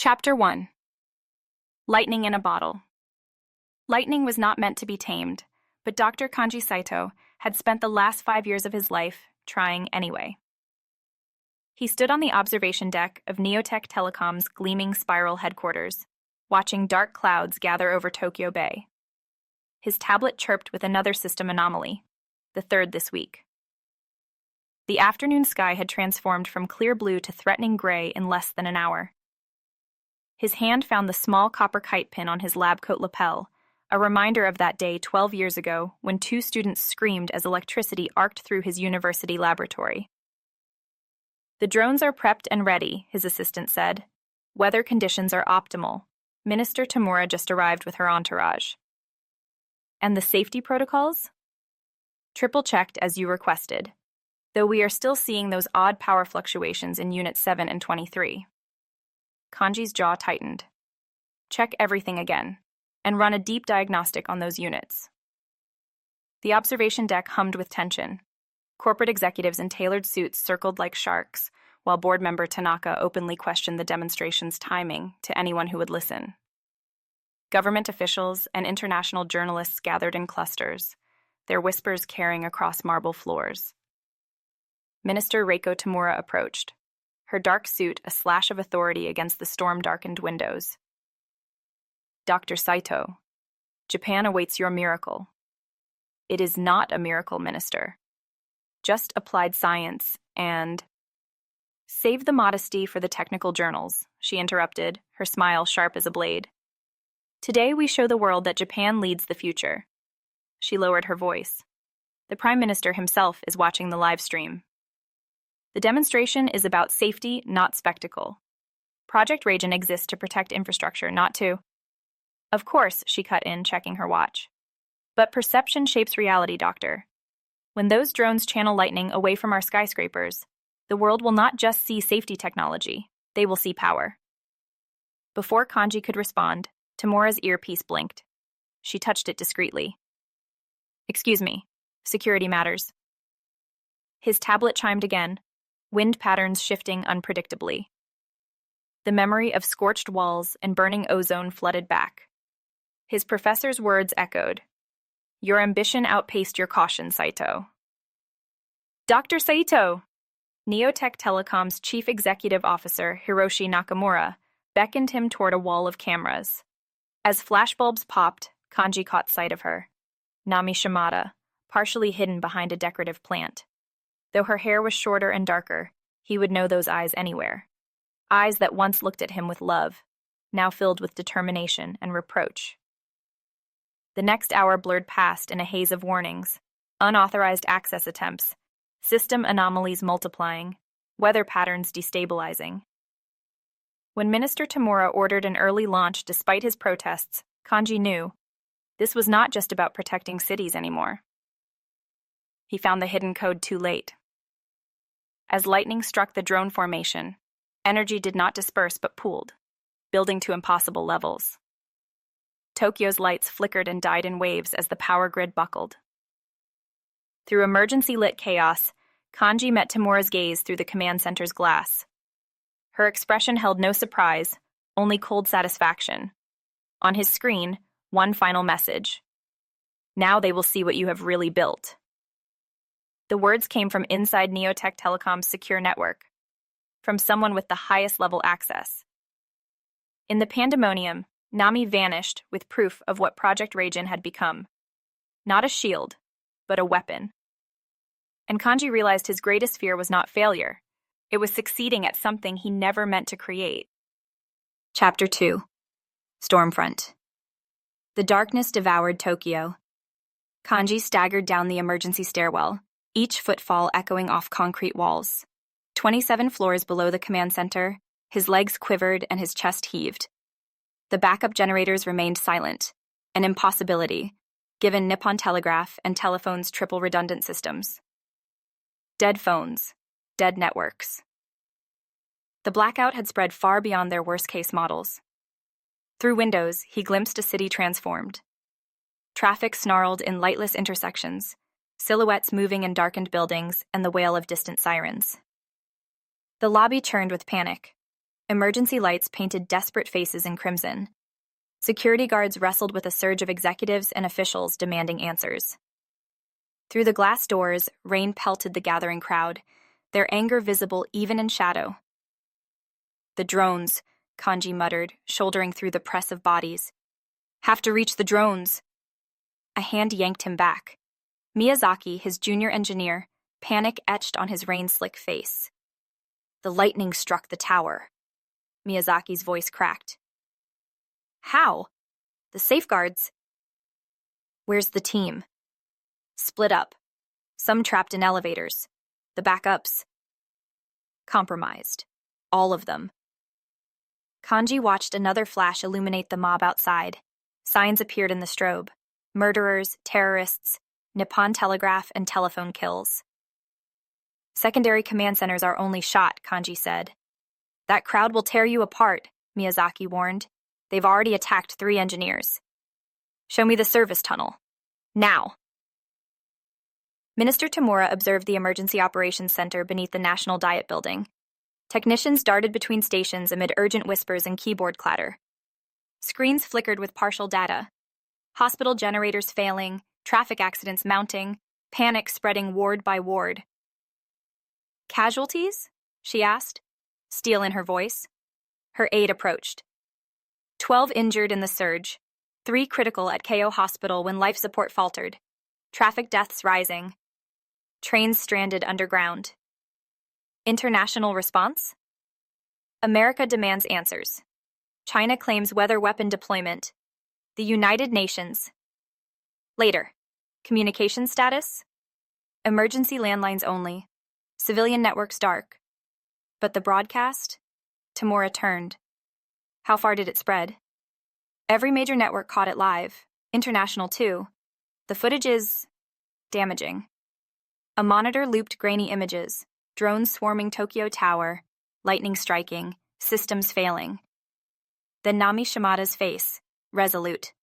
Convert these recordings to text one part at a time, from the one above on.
Chapter 1. Lightning in a Bottle. Lightning was not meant to be tamed, but Dr. Kanji Saito had spent the last 5 years of his life trying anyway. He stood on the observation deck of Neotech Telecom's gleaming spiral headquarters, watching dark clouds gather over Tokyo Bay. His tablet chirped with another system anomaly, the third this week. The afternoon sky had transformed from clear blue to threatening gray in less than an hour. His hand found the small copper kite pin on his lab coat lapel, a reminder of that day 12 years ago when 2 students screamed as electricity arced through his university laboratory. "The drones are prepped and ready," his assistant said. "Weather conditions are optimal. Minister Tamura just arrived with her entourage." "And the safety protocols?" "Triple-checked as you requested, though we are still seeing those odd power fluctuations in Unit 7 and 23. Kanji's jaw tightened. "Check everything again, and run a deep diagnostic on those units." The observation deck hummed with tension. Corporate executives in tailored suits circled like sharks, while board member Tanaka openly questioned the demonstration's timing to anyone who would listen. Government officials and international journalists gathered in clusters, their whispers carrying across marble floors. Minister Reiko Tamura approached, her dark suit a slash of authority against the storm-darkened windows. "Dr. Saito, Japan awaits your miracle." "It is not a miracle, Minister. Just applied science and—" "Save the modesty for the technical journals," she interrupted, her smile sharp as a blade. "Today we show the world that Japan leads the future." She lowered her voice. "The Prime Minister himself is watching the live stream. The demonstration is about safety, not spectacle. Project Raijin exists to protect infrastructure, not to—" "Of course," she cut in, checking her watch. "But perception shapes reality, Doctor. When those drones channel lightning away from our skyscrapers, the world will not just see safety technology, they will see power." Before Kanji could respond, Tamura's earpiece blinked. She touched it discreetly. "Excuse me, security matters." His tablet chimed again, wind patterns shifting unpredictably. The memory of scorched walls and burning ozone flooded back. His professor's words echoed. "Your ambition outpaced your caution, Saito." "Dr. Saito!" Neotech Telecom's chief executive officer, Hiroshi Nakamura, beckoned him toward a wall of cameras. As flashbulbs popped, Kanji caught sight of her. Nami Shimada, partially hidden behind a decorative plant. Though her hair was shorter and darker, he would know those eyes anywhere. Eyes that once looked at him with love, now filled with determination and reproach. The next hour blurred past in a haze of warnings, unauthorized access attempts, system anomalies multiplying, weather patterns destabilizing. When Minister Tamura ordered an early launch despite his protests, Kanji knew this was not just about protecting cities anymore. He found the hidden code too late. As lightning struck the drone formation, energy did not disperse but pooled, building to impossible levels. Tokyo's lights flickered and died in waves as the power grid buckled. Through emergency-lit chaos, Kanji met Tamura's gaze through the command center's glass. Her expression held no surprise, only cold satisfaction. On his screen, one final message. "Now they will see what you have really built." The words came from inside Neotech Telecom's secure network, from someone with the highest level access. In the pandemonium, Nami vanished with proof of what Project Raijin had become. Not a shield, but a weapon. And Kanji realized his greatest fear was not failure. It was succeeding at something he never meant to create. Chapter 2. Stormfront. The darkness devoured Tokyo. Kanji staggered down the emergency stairwell, each footfall echoing off concrete walls. 27 floors below the command center, his legs quivered and his chest heaved. The backup generators remained silent, an impossibility, given Nippon Telegraph and Telephone's triple redundant systems. Dead phones, dead networks. The blackout had spread far beyond their worst-case models. Through windows, he glimpsed a city transformed. Traffic snarled in lightless intersections, silhouettes moving in darkened buildings and the wail of distant sirens. The lobby churned with panic. Emergency lights painted desperate faces in crimson. Security guards wrestled with a surge of executives and officials demanding answers. Through the glass doors, rain pelted the gathering crowd, their anger visible even in shadow. "The drones," Kanji muttered, shouldering through the press of bodies. "Have to reach the drones." A hand yanked him back. Miyazaki, his junior engineer, panic etched on his rain-slick face. "The lightning struck the tower." Miyazaki's voice cracked. "How? The safeguards." "Where's the team?" "Split up. Some trapped in elevators. The backups compromised. All of them." Kanji watched another flash illuminate the mob outside. Signs appeared in the strobe. Murderers, terrorists, Nippon Telegraph, and telephone kills. "Secondary command centers are only shot," Kanji said. "That crowd will tear you apart," Miyazaki warned. "They've already attacked 3 engineers. Show me the service tunnel. Now." Minister Tamura observed the Emergency Operations Center beneath the National Diet Building. Technicians darted between stations amid urgent whispers and keyboard clatter. Screens flickered with partial data. Hospital generators failing, traffic accidents mounting, panic spreading ward by ward. "Casualties?" she asked, steel in her voice. Her aide approached. 12 injured in the surge, 3 critical at KO Hospital when life support faltered. Traffic deaths rising. Trains stranded underground. International response? America demands answers. China claims weather weapon deployment. The United Nations. Later. Communication status? Emergency landlines only. Civilian networks dark. But the broadcast? Tamura turned. How far did it spread? Every major network caught it live. International too. The footage is damaging. A monitor looped grainy images. Drones swarming Tokyo Tower. Lightning striking. Systems failing. Then Nami Shimada's face, resolute.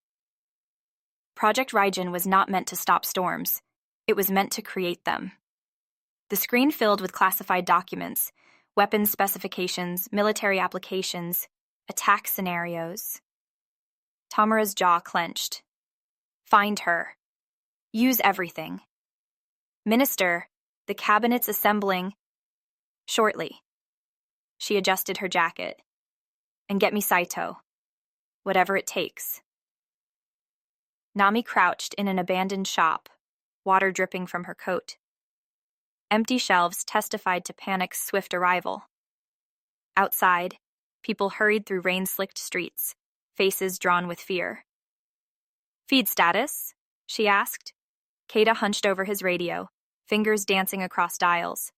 Project Raijin was not meant to stop storms. It was meant to create them. The screen filled with classified documents, weapons specifications, military applications, attack scenarios. Tamura's jaw clenched. Find her. Use everything. Minister, the cabinet's assembling. Shortly. She adjusted her jacket. And get me Saito. Whatever it takes. Nami crouched in an abandoned shop, water dripping from her coat. Empty shelves testified to panic's swift arrival. Outside, people hurried through rain-slicked streets, faces drawn with fear. Feed status? She asked. Keita hunched over his radio, fingers dancing across dials.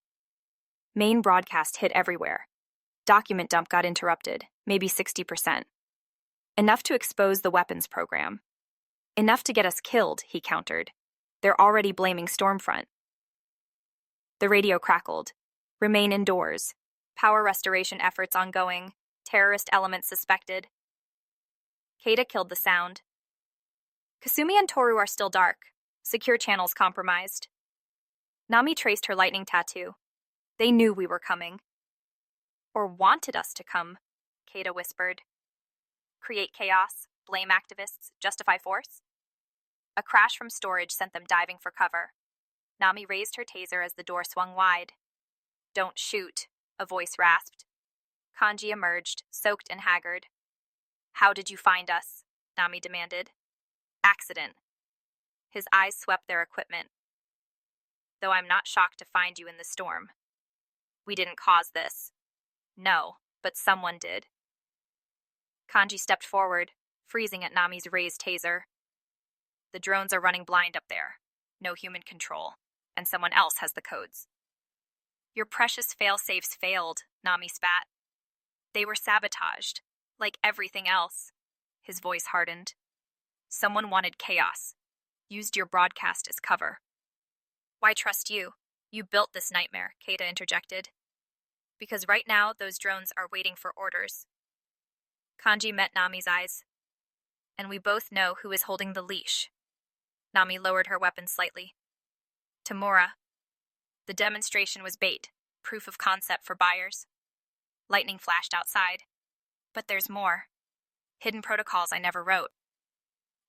Main broadcast hit everywhere. Document dump got interrupted, maybe 60%. Enough to expose the weapons program. Enough to get us killed, he countered. They're already blaming Stormfront. The radio crackled. Remain indoors. Power restoration efforts ongoing. Terrorist elements suspected. Keita killed the sound. Kasumi and Toru are still dark. Secure channels compromised. Nami traced her lightning tattoo. They knew we were coming. Or wanted us to come, Keita whispered. Create chaos, blame activists, justify force? A crash from storage sent them diving for cover. Nami raised her taser as the door swung wide. Don't shoot, a voice rasped. Kanji emerged, soaked and haggard. How did you find us? Nami demanded. Accident. His eyes swept their equipment. Though I'm not shocked to find you in the storm. We didn't cause this. No, but someone did. Kanji stepped forward, freezing at Nami's raised taser. The drones are running blind up there. No human control. And someone else has the codes. Your precious fail-safes failed, Nami spat. They were sabotaged, like everything else. His voice hardened. Someone wanted chaos. Used your broadcast as cover. Why trust you? You built this nightmare, Keita interjected. Because right now, those drones are waiting for orders. Kanji met Nami's eyes. And we both know who is holding the leash. Nami lowered her weapon slightly. Tamura. The demonstration was bait, proof of concept for buyers. Lightning flashed outside. But there's more. Hidden protocols I never wrote.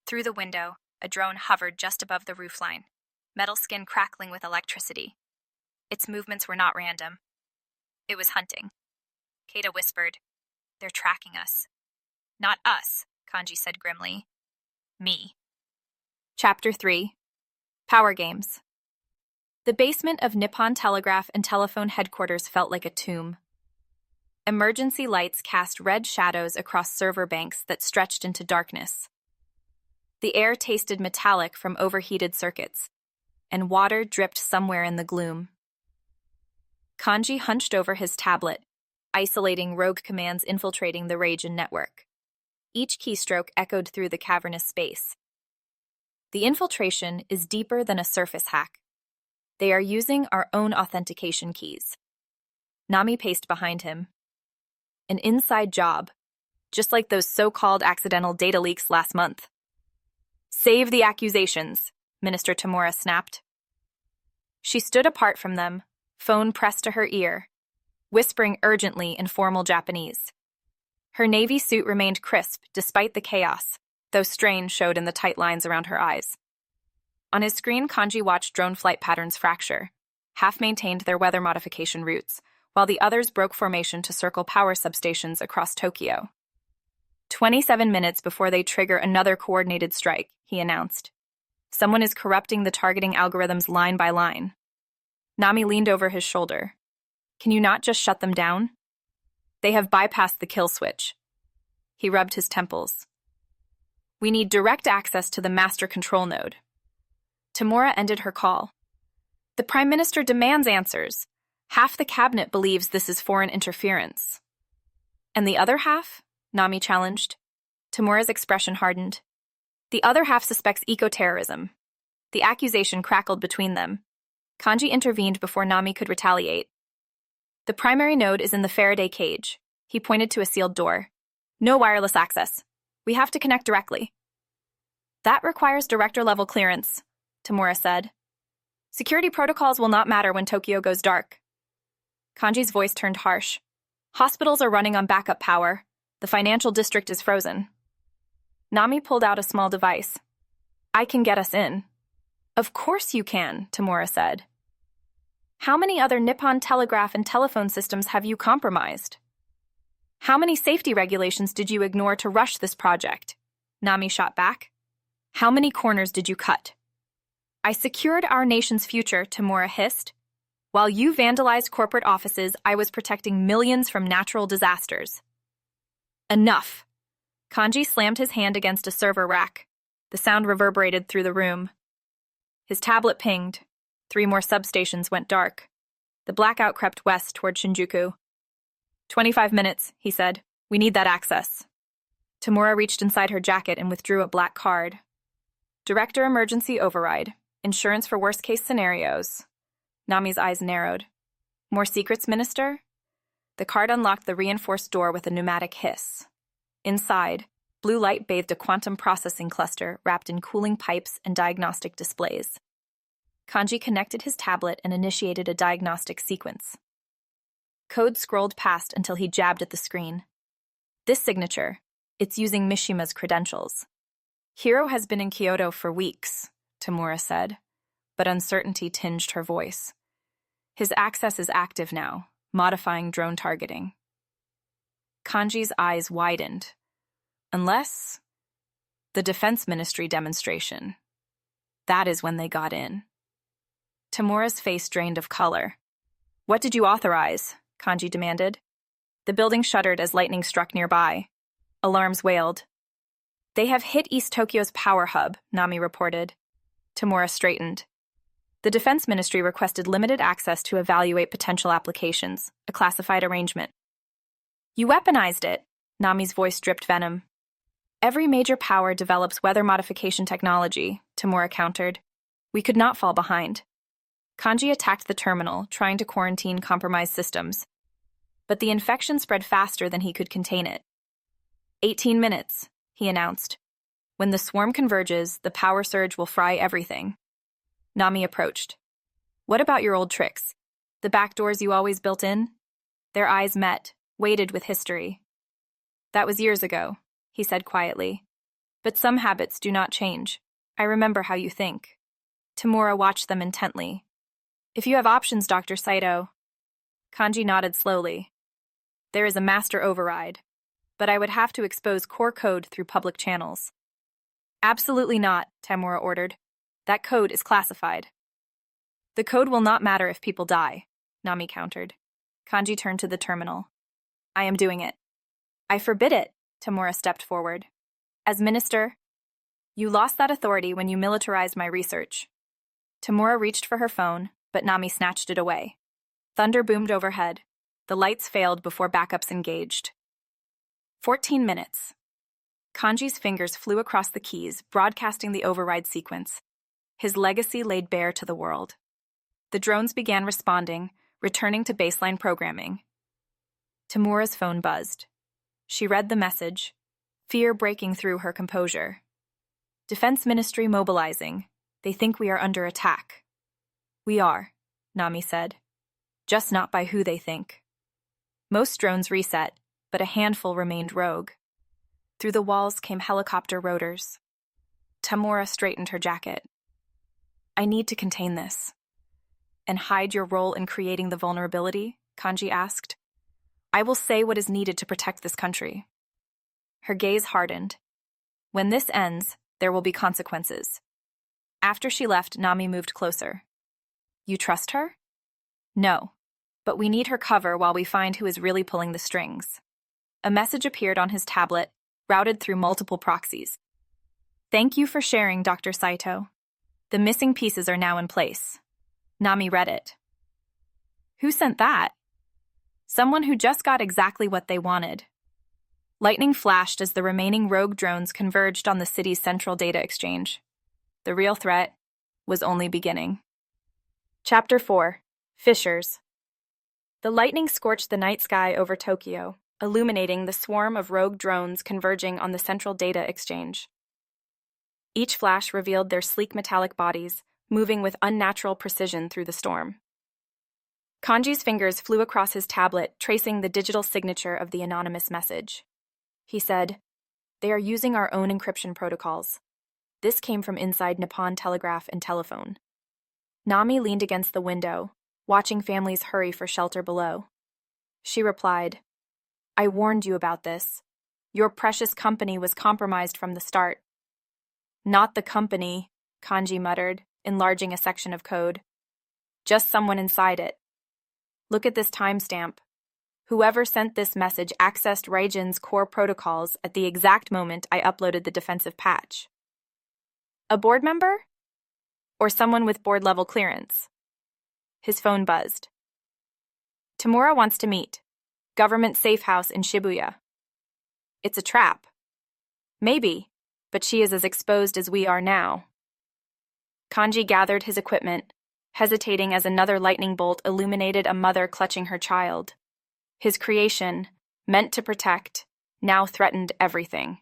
Through the window, a drone hovered just above the roofline, metal skin crackling with electricity. Its movements were not random. It was hunting. Kata whispered, "They're tracking us." "Not us," Kanji said grimly. "Me." Chapter 3. Power Games. The basement of Nippon Telegraph and Telephone headquarters felt like a tomb. Emergency lights cast red shadows across server banks that stretched into darkness. The air tasted metallic from overheated circuits, and water dripped somewhere in the gloom. Kanji hunched over his tablet, isolating rogue commands infiltrating the Raijin network. Each keystroke echoed through the cavernous space. The infiltration is deeper than a surface hack. They are using our own authentication keys. Nami paced behind him. An inside job, just like those so-called accidental data leaks last month. "Save the accusations," Minister Tamura snapped. She stood apart from them, phone pressed to her ear, whispering urgently in formal Japanese. Her navy suit remained crisp despite the chaos, though strain showed in the tight lines around her eyes. On his screen, Kanji watched drone flight patterns fracture. Half maintained their weather modification routes, while the others broke formation to circle power substations across Tokyo. 27 minutes before they trigger another coordinated strike, he announced. Someone is corrupting the targeting algorithms line by line. Nami leaned over his shoulder. "Can you not just shut them down?" "They have bypassed the kill switch." He rubbed his temples. "We need direct access to the master control node." Tamura ended her call. "The Prime Minister demands answers. Half the cabinet believes this is foreign interference." "And the other half?" Nami challenged. Tamura's expression hardened. "The other half suspects eco-terrorism." The accusation crackled between them. Kanji intervened before Nami could retaliate. "The primary node is in the Faraday-caged." He pointed to a sealed door. "No wireless access. We have to connect directly." "That requires director-level clearance," Tamura said. "Security protocols will not matter when Tokyo goes dark." Kanji's voice turned harsh. "Hospitals are running on backup power. The financial district is frozen." Nami pulled out a small device. "I can get us in." "Of course you can," Tamura said. "How many other Nippon Telegraph and Telephone systems have you compromised? How many safety regulations did you ignore to rush this project?" Nami shot back. "How many corners did you cut?" "I secured our nation's future," Tamura hissed. "While you vandalized corporate offices, I was protecting millions from natural disasters." "Enough." Kanji slammed his hand against a server rack. The sound reverberated through the room. His tablet pinged. 3 more substations went dark. The blackout crept west toward Shinjuku. 25 minutes, he said. "We need that access." Tamura reached inside her jacket and withdrew a black card. "Director Emergency Override. Insurance for worst-case scenarios." Nami's eyes narrowed. "More secrets, Minister?" The card unlocked the reinforced door with a pneumatic hiss. Inside, blue light bathed a quantum processing cluster wrapped in cooling pipes and diagnostic displays. Kanji connected his tablet and initiated a diagnostic sequence. Code scrolled past until he jabbed at the screen. "This signature, it's using Mishima's credentials." "Hiro has been in Kyoto for weeks," Tamura said, but uncertainty tinged her voice. "His access is active now, modifying drone targeting." Kanji's eyes widened. "Unless the Defense Ministry demonstration. That is when they got in." Tamura's face drained of color. "What did you authorize?" Kanji demanded. The building shuddered as lightning struck nearby. Alarms wailed. "They have hit East Tokyo's power hub," Nami reported. Tamura straightened. "The Defense Ministry requested limited access to evaluate potential applications, a classified arrangement." "You weaponized it," Nami's voice dripped venom. "Every major power develops weather modification technology," Tamura countered. "We could not fall behind." Kanji attacked the terminal, trying to quarantine compromised systems. But the infection spread faster than he could contain it. 18 minutes, he announced. "When the swarm converges, the power surge will fry everything." Nami approached. "What about your old tricks? The back doors you always built in?" Their eyes met, weighted with history. That was years ago, he said quietly. But some habits do not change. I remember how you think. Tamura watched them intently. If you have options, Dr. Saito. Kanji nodded slowly. There is a master override, but I would have to expose core code through public channels. Absolutely not, Tamura ordered. That code is classified. The code will not matter if people die, Nami countered. Kanji turned to the terminal. I am doing it. I forbid it, Tamura stepped forward. As minister, you lost that authority when you militarized my research. Tamura reached for her phone, but Nami snatched it away. Thunder boomed overhead. The lights failed before backups engaged. 14 minutes. Kanji's fingers flew across the keys, broadcasting the override sequence. His legacy laid bare to the world. The drones began responding, returning to baseline programming. Tamura's phone buzzed. She read the message, fear breaking through her composure. Defense Ministry mobilizing. They think we are under attack. We are, Nami said. Just not by who they think. Most drones reset, but a handful remained rogue. Through the walls came helicopter rotors. Tamura straightened her jacket. I need to contain this. And hide your role in creating the vulnerability? Kanji asked. I will say what is needed to protect this country. Her gaze hardened. When this ends, there will be consequences. After she left, Nami moved closer. You trust her? No, but we need her cover while we find who is really pulling the strings. A message appeared on his tablet, routed through multiple proxies. Thank you for sharing, Dr. Saito. The missing pieces are now in place. Nami read it. Who sent that? Someone who just got exactly what they wanted. Lightning flashed as the remaining rogue drones converged on the city's central data exchange. The real threat was only beginning. Chapter 4. Fissures. The lightning scorched the night sky over Tokyo, illuminating the swarm of rogue drones converging on the central data exchange. Each flash revealed their sleek metallic bodies, moving with unnatural precision through the storm. Kanji's fingers flew across his tablet, tracing the digital signature of the anonymous message. He said, They are using our own encryption protocols. This came from inside Nippon Telegraph and Telephone. Nami leaned against the window, watching families hurry for shelter below. She replied, I warned you about this. Your precious company was compromised from the start. Not the company, Kanji muttered, enlarging a section of code. Just someone inside it. Look at this timestamp. Whoever sent this message accessed Raijin's core protocols at the exact moment I uploaded the defensive patch. A board member? Or someone with board-level clearance? His phone buzzed. Tamura wants to meet. Government safe house in Shibuya. It's a trap. Maybe, but she is as exposed as we are now. Kanji gathered his equipment, hesitating as another lightning bolt illuminated a mother clutching her child. His creation, meant to protect, now threatened everything.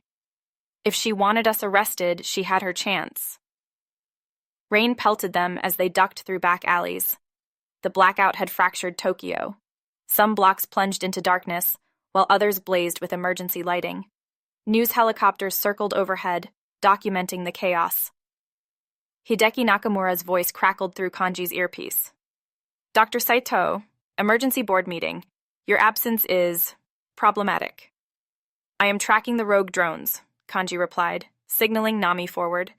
If she wanted us arrested, she had her chance. Rain pelted them as they ducked through back alleys. The blackout had fractured Tokyo. Some blocks plunged into darkness, while others blazed with emergency lighting. News helicopters circled overhead, documenting the chaos. Hideki Nakamura's voice crackled through Kanji's earpiece. Dr. Saito, emergency board meeting. Your absence is problematic. I am tracking the rogue drones, Kanji replied, signaling Nami forward.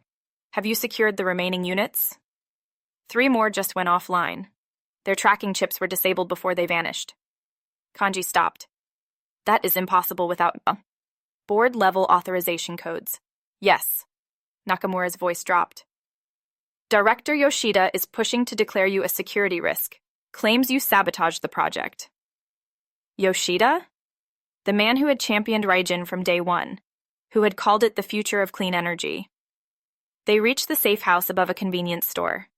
Have you secured the remaining units? 3 more just went offline. Their tracking chips were disabled before they vanished. Kanji stopped. That is impossible without board-level authorization codes. Yes. Nakamura's voice dropped. Director Yoshida is pushing to declare you a security risk. Claims you sabotaged the project. Yoshida? The man who had championed Raijin from day one, who had called it the future of clean energy. They reached the safe house above a convenience store.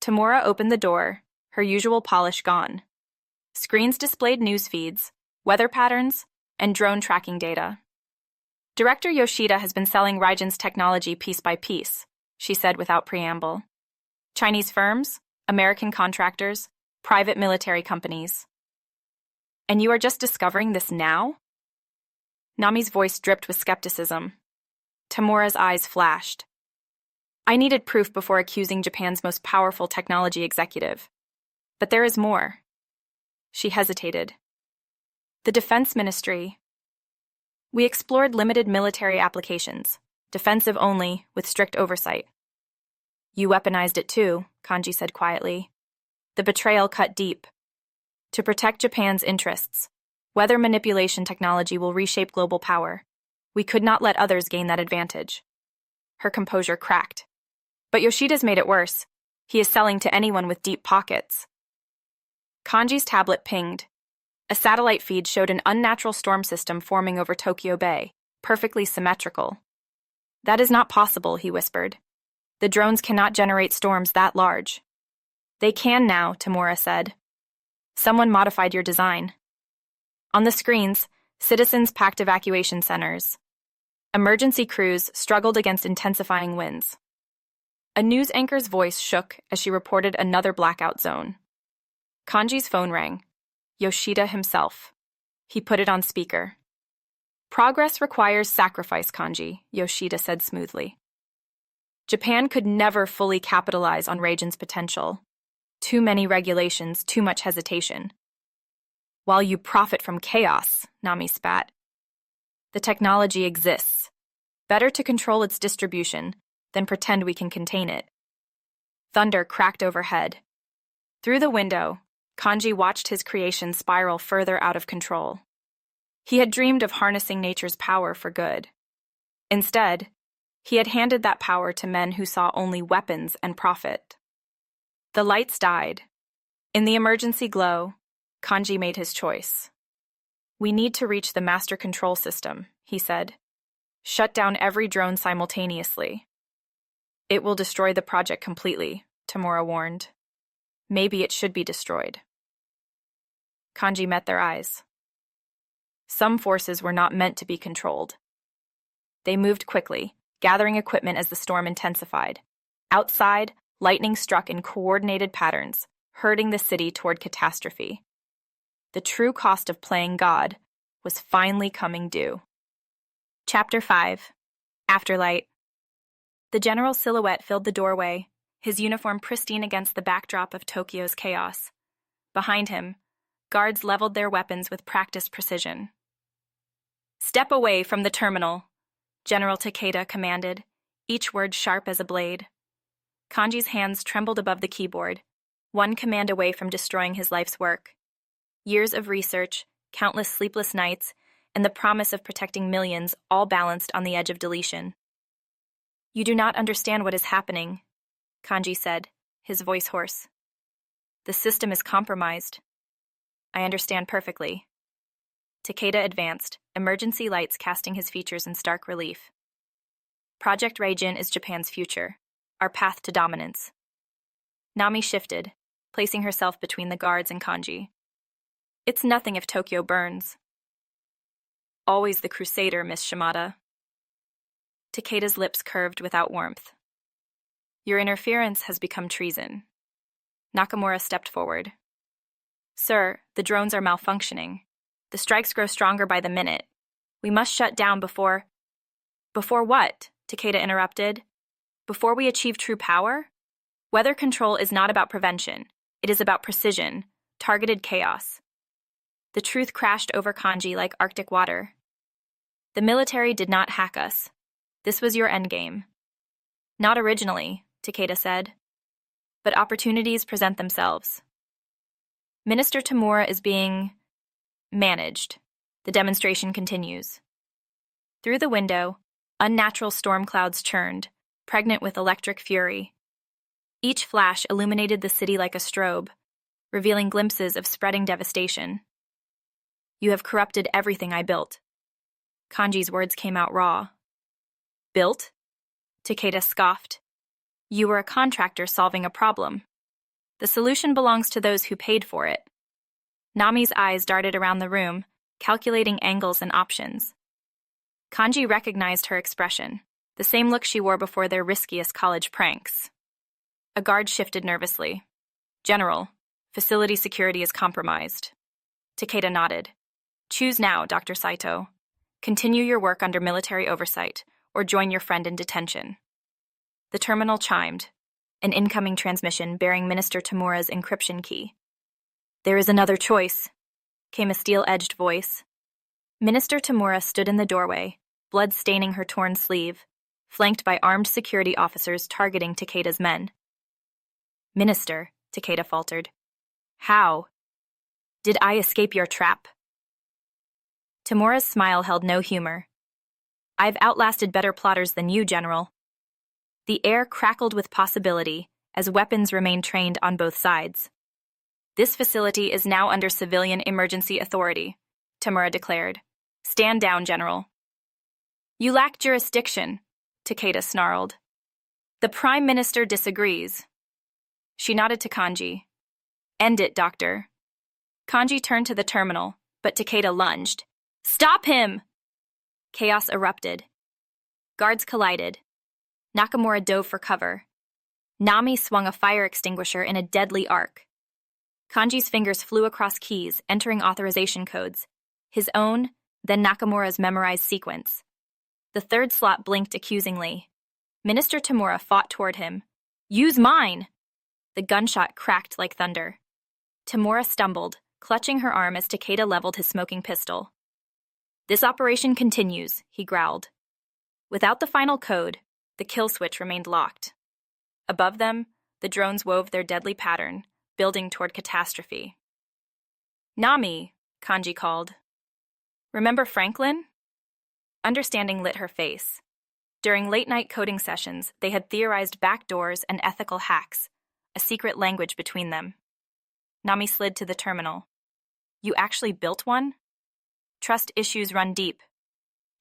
Tamura opened the door, her usual polish gone. Screens displayed news feeds, weather patterns, and drone tracking data. Director Yoshida has been selling Raijin's technology piece by piece, she said without preamble. Chinese firms, American contractors, private military companies. And you are just discovering this now? Nami's voice dripped with skepticism. Tamura's eyes flashed. I needed proof before accusing Japan's most powerful technology executive. But there is more. She hesitated. The Defense Ministry. We explored limited military applications, defensive only, with strict oversight. You weaponized it too, Kanji said quietly. The betrayal cut deep. To protect Japan's interests, weather manipulation technology will reshape global power. We could not let others gain that advantage. Her composure cracked. But Yoshida's made it worse. He is selling to anyone with deep pockets. Kanji's tablet pinged. A satellite feed showed an unnatural storm system forming over Tokyo Bay, perfectly symmetrical. That is not possible, he whispered. The drones cannot generate storms that large. They can now, Tamura said. Someone modified your design. On the screens, citizens packed evacuation centers. Emergency crews struggled against intensifying winds. A news anchor's voice shook as she reported another blackout zone. Kanji's phone rang. Yoshida himself. He put it on speaker. Progress requires sacrifice, Kanji, Yoshida said smoothly. Japan could never fully capitalize on Raijin's potential. Too many regulations, too much hesitation. While you profit from chaos, Nami spat. The technology exists. Better to control its distribution than pretend we can contain it. Thunder cracked overhead. Through the window, Kanji watched his creation spiral further out of control. He had dreamed of harnessing nature's power for good. Instead, he had handed that power to men who saw only weapons and profit. The lights died. In the emergency glow, Kanji made his choice. We need to reach the master control system, he said. Shut down every drone simultaneously. It will destroy the project completely, Tamura warned. Maybe it should be destroyed. Kanji met their eyes. Some forces were not meant to be controlled. They moved quickly, gathering equipment as the storm intensified. Outside, lightning struck in coordinated patterns, hurting the city toward catastrophe. The true cost of playing God was finally coming due. Chapter 5. Afterlight. The general's silhouette filled the doorway, his uniform pristine against the backdrop of Tokyo's chaos. Behind him, guards leveled their weapons with practiced precision. Step away from the terminal, General Takeda commanded, each word sharp as a blade. Kanji's hands trembled above the keyboard, one command away from destroying his life's work. Years of research, countless sleepless nights, and the promise of protecting millions all balanced on the edge of deletion. You do not understand what is happening, Kanji said, his voice hoarse. The system is compromised. I understand perfectly. Takeda advanced, emergency lights casting his features in stark relief. Project Raijin is Japan's future, our path to dominance. Nami shifted, placing herself between the guards and Kanji. It's nothing if Tokyo burns. Always the crusader, Miss Shimada. Takeda's lips curved without warmth. Your interference has become treason. Nakamura stepped forward. Sir, the drones are malfunctioning. The strikes grow stronger by the minute. We must shut down before... Before what? Takeda interrupted. Before we achieve true power? Weather control is not about prevention. It is about precision, targeted chaos. The truth crashed over Kanji like Arctic water. The military did not hack us. This was your endgame. Not originally, Takeda said. But opportunities present themselves. Minister Tamura is being managed. The demonstration continues. Through the window, unnatural storm clouds churned, pregnant with electric fury. Each flash illuminated the city like a strobe, revealing glimpses of spreading devastation. You have corrupted everything I built. Kanji's words came out raw. Built? Takeda scoffed. You were a contractor solving a problem. The solution belongs to those who paid for it. Nami's eyes darted around the room, calculating angles and options. Kanji recognized her expression, the same look she wore before their riskiest college pranks. A guard shifted nervously. General, facility security is compromised. Takeda nodded. Choose now, Dr. Saito. Continue your work under military oversight, or join your friend in detention. The terminal chimed, an incoming transmission bearing Minister Tamura's encryption key. There is another choice, came a steel-edged voice. Minister Tamura stood in the doorway, blood staining her torn sleeve, flanked by armed security officers targeting Takeda's men. Minister, Takeda faltered. How? Did I escape your trap? Tamura's smile held no humor. I've outlasted better plotters than you, General. The air crackled with possibility as weapons remained trained on both sides. This facility is now under civilian emergency authority, Tamura declared. Stand down, General. You lack jurisdiction, Takeda snarled. The Prime Minister disagrees. She nodded to Kanji. End it, Doctor. Kanji turned to the terminal, but Takeda lunged. Stop him! Chaos erupted. Guards collided. Nakamura dove for cover. Nami swung a fire extinguisher in a deadly arc. Kanji's fingers flew across keys, entering authorization codes. His own, then Nakamura's memorized sequence. The third slot blinked accusingly. Minister Tamura fought toward him. Use mine! The gunshot cracked like thunder. Tamura stumbled, clutching her arm as Takeda leveled his smoking pistol. This operation continues, he growled. Without the final code, the kill switch remained locked. Above them, the drones wove their deadly pattern, building toward catastrophe. Nami, Kanji called. Remember Franklin? Understanding lit her face. During late-night coding sessions, they had theorized backdoors and ethical hacks, a secret language between them. Nami slid to the terminal. You actually built one? Trust issues run deep.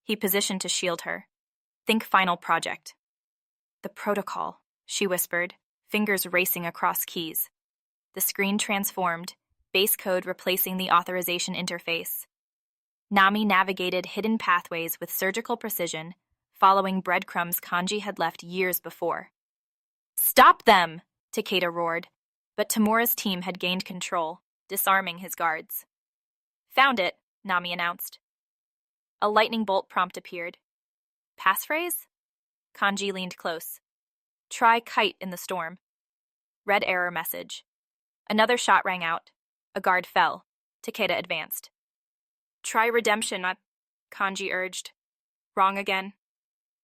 He positioned to shield her. Think final project. The protocol, she whispered, fingers racing across keys. The screen transformed, base code replacing the authorization interface. Nami navigated hidden pathways with surgical precision, following breadcrumbs Kanji had left years before. Stop them! Takeda roared, but Tamura's team had gained control, disarming his guards. Found it, Nami announced. A lightning bolt prompt appeared. Passphrase? Kanji leaned close. Try kite in the storm. Red error message. Another shot rang out. A guard fell. Takeda advanced. Try redemption, Kanji urged. Wrong again.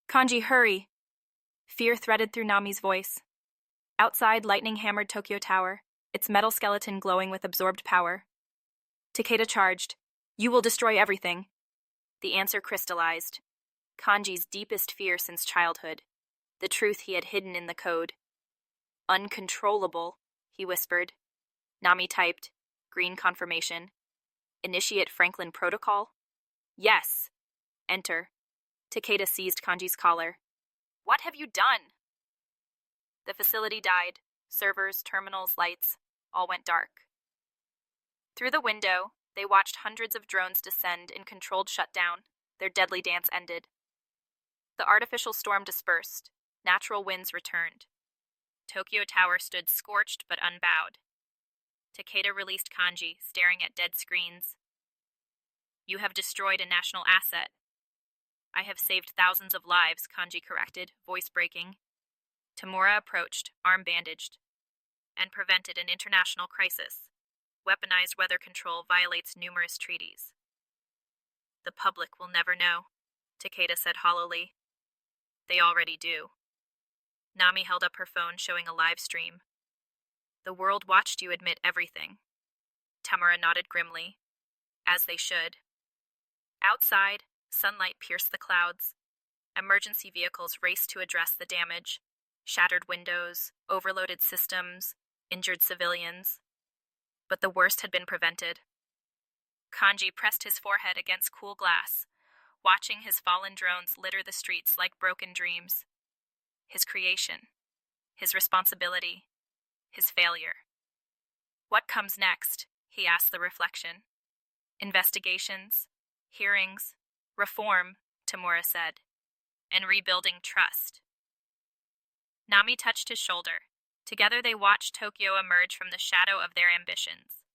Kanji, hurry! Fear threaded through Nami's voice. Outside, lightning hammered Tokyo Tower, its metal skeleton glowing with absorbed power. Takeda charged. You will destroy everything. The answer crystallized. Kanji's deepest fear since childhood. The truth he had hidden in the code. Uncontrollable, he whispered. Nami typed. Green confirmation. Initiate Franklin protocol? Yes. Enter. Takeda seized Kanji's collar. What have you done? The facility died. Servers, terminals, lights, all went dark. Through the window, they watched hundreds of drones descend in controlled shutdown. Their deadly dance ended. The artificial storm dispersed. Natural winds returned. Tokyo Tower stood scorched but unbowed. Takeda released Kanji, staring at dead screens. You have destroyed a national asset. I have saved thousands of lives, Kanji corrected, voice breaking. Tamura approached, arm bandaged, and prevented an international crisis. Weaponized weather control violates numerous treaties. The public will never know, Takeda said hollowly. They already do. Nami held up her phone, showing a live stream. The world watched you admit everything. Tamura nodded grimly, as they should. Outside, sunlight pierced the clouds. Emergency vehicles raced to address the damage. Shattered windows, overloaded systems, injured civilians. But the worst had been prevented. Kanji pressed his forehead against cool glass, watching his fallen drones litter the streets like broken dreams. His creation, his responsibility, his failure. What comes next? He asked the reflection. Investigations, hearings, reform, Tamura said, and rebuilding trust. Nami touched his shoulder. Together they watched Tokyo emerge from the shadow of their ambitions.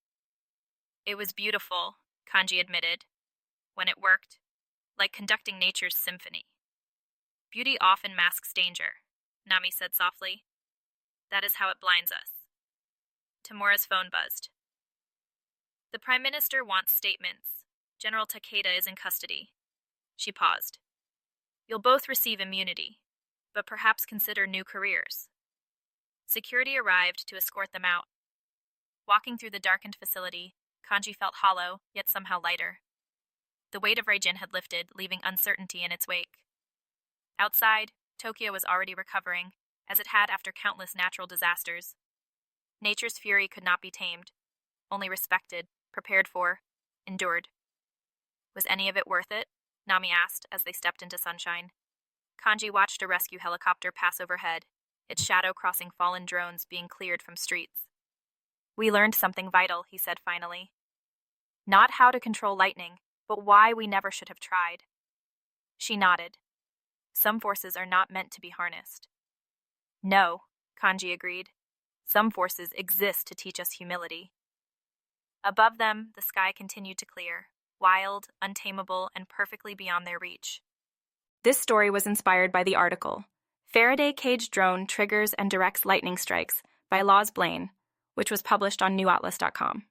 It was beautiful, Kanji admitted. When it worked, like conducting nature's symphony. Beauty often masks danger, Nami said softly. That is how it blinds us. Tamura's phone buzzed. The Prime Minister wants statements. General Takeda is in custody. She paused. You'll both receive immunity, but perhaps consider new careers. Security arrived to escort them out. Walking through the darkened facility, Kanji felt hollow, yet somehow lighter. The weight of Raijin had lifted, leaving uncertainty in its wake. Outside, Tokyo was already recovering, as it had after countless natural disasters. Nature's fury could not be tamed, only respected, prepared for, endured. Was any of it worth it? Nami asked as they stepped into sunshine. Kanji watched a rescue helicopter pass overhead, its shadow crossing fallen drones being cleared from streets. We learned something vital, he said finally. Not how to control lightning, but why we never should have tried. She nodded. Some forces are not meant to be harnessed. No, Kanji agreed. Some forces exist to teach us humility. Above them, the sky continued to clear, wild, untamable, and perfectly beyond their reach. This story was inspired by the article, Faraday-caged Drone Triggers and Directs Lightning Strikes by Loz Blain, which was published on newatlas.com.